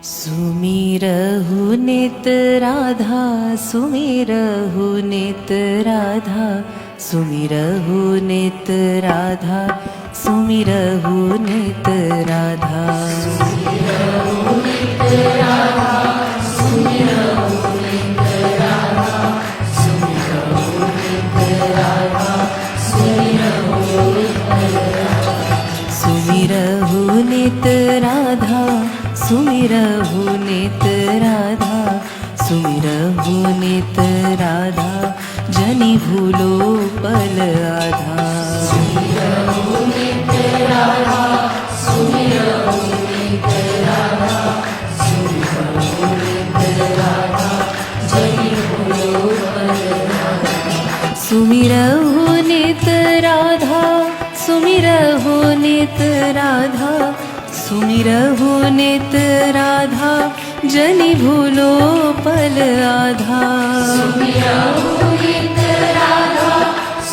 सुमिरहु नित राधा सुमिरहु नित राधा सुमिरहु नित राधा सुमिरहु नित राधा सुमिरहु नित राधा सुमिरहु नित राधा सुमिरहु नित राधा सुमिरहु नित राधा सुमिरहु नित राधा सुमिरहु नित राधा जनि भूलो पल आधा सुमिरहु नित राधा सुमिरहु नित राधा सुमिरहु नित राधा जनि भूलो पल आधा सुमिरहु नित राधा सुमिरहु नित राधा सुमिरहु नित राधा जनि भूलो पल आधा सुमिरहु नित राधा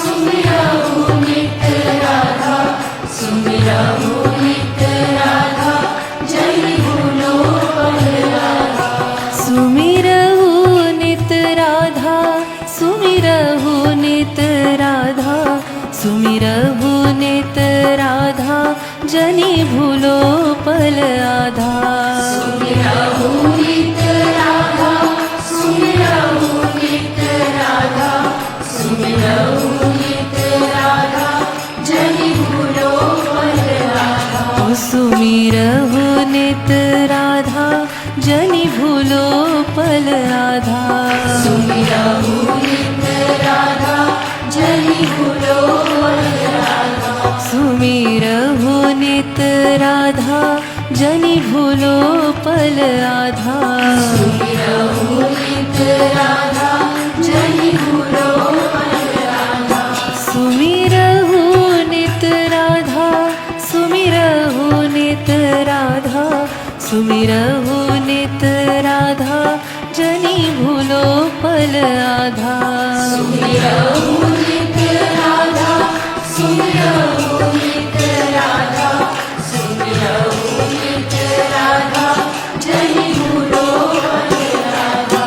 सुमिरहु नित राधा सुमिरहु नित राधा जनि भूलो पल आधा सुमिरहु नित राधा सुमिरहु नित राधा सुमिरहु नित राधा जनि भूलो पल आधा सुमिरहु नित राधा सुमिरहु नित राधा सुमिरहु नित राधा जनि भूलो पल आधा सुमिरहु नित राधा जनि भूलो पल आधा सुमिरहु नित राधा जनि भूलो पल आधा सुमिरहु नित राधा जनि भूलो पल आधा सुमिरहु नित राधा जनि भूलो पल आधा सुमिरहु नित राधा सुमिरहु नित राधा सुमिरहु नित राधा जनि भूलो पल आधा सुमिरहु नित राधा सुमिरहु नित राधा सुमिरहु नित राधा जनि भूलो पल आधा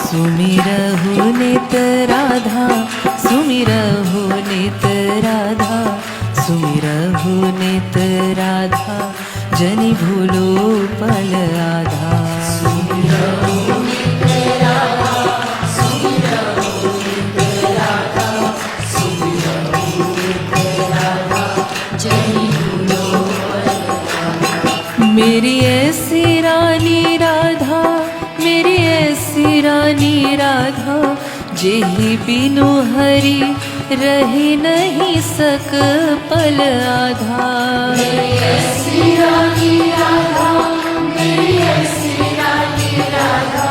सुमिरहु नित राधा सुमिरहु नित राधा सुमिरहु नित राधा जनि भूलो पल आधा सुमिरहु नित राधा सुमिरहु नित राधा सुमिरहु नित राधा जनि भूलो पल आधा मेरी ऐसी रानी राधा मेरी ऐसी रानी राधा जेहि बिनु हरि रही नहीं सक पल आधा मेरी ऐसी रानी राधा मेरी ऐसी रानी राधा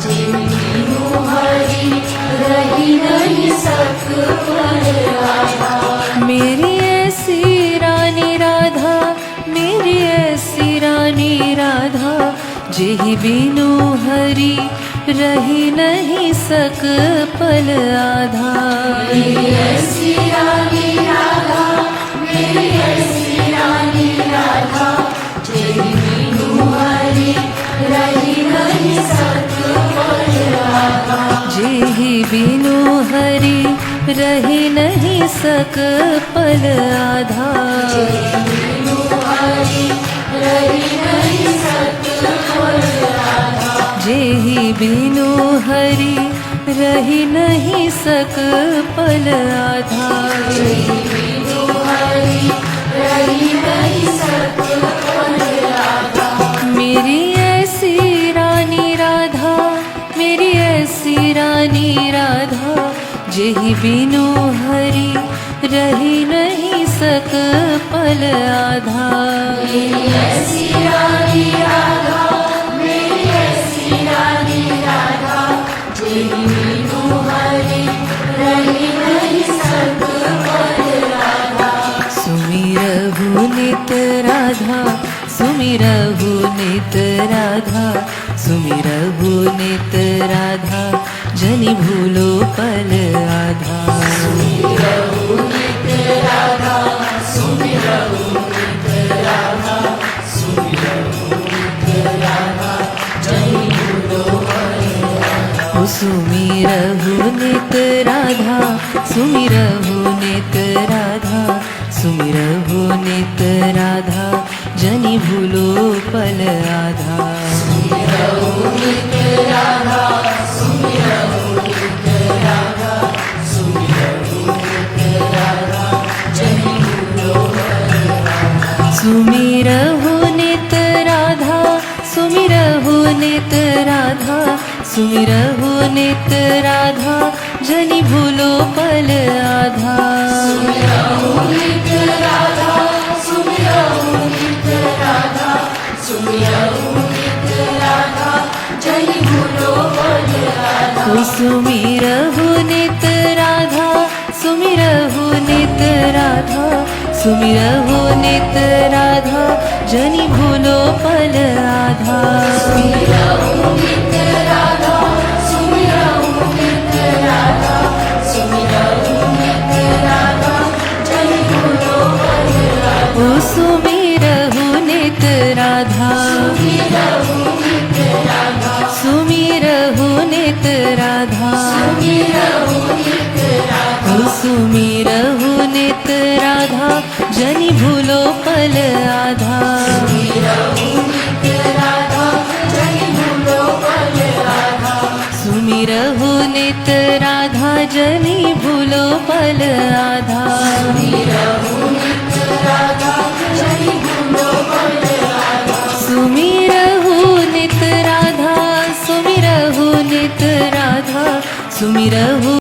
जेहि बिनु हरि रही नहीं सक पल आधा मेरी ऐसी रानी राधा मेरी ऐसी रानी राधा जेहि बिनु हरि रही नहीं सक पल आधा मेरी ऐसी रानी राधा मेरी ऐसी रानी राधा जेहि बिनु हरि रही नहीं सक पल आधा जेहि बिनु हरि रही नहीं सक पल आधा जेहि बिनु हरि रही नहीं सक पल आधा जेहि बिनु हरि रही नहीं सक पल आधा जेहि बिनु हरि रही नहीं सक पल आधा मेरी ऐसी रानी राधा मेरी ऐसी रानी राधा जेहि बिनु हरि रही नहीं सक पल आधा मेरी ऐसी रानी राधा मेरी ऐसी रानी राधा जेहि बिनु हरि रही नहीं सक पल आधा सुमिरहु नित राधा सुमिरहु नित राधा सुमिरहु नित राधा जनि भूलो पल आधा सुमिरहु नित राधा सुमिरहु नित राधा सुमिरहु नित राधा सुमिरहु नित राधा सुमिरहु नित राधा सुमिरहु नित राधा जनि भूलो पल आधा सुमिरहु नित राधा सुमिरहु नित राधा सुमिरहु नित राधा जनि भूलो पल आधा सुमिरहु नित राधा सुमिरहु नित राधा सुमिरहु नित राधा जनि भूलो पल आधा ओ सुमिरहु नित राधा सुमिरहु नित राधा ओ सुमिरहु नित राधा जनि भूलो पल आधा सुमिरहु नित राधा जनि भूलो पल आधा सुमिरहु नित राधा सुमिरहु नित राधा सुमिरहु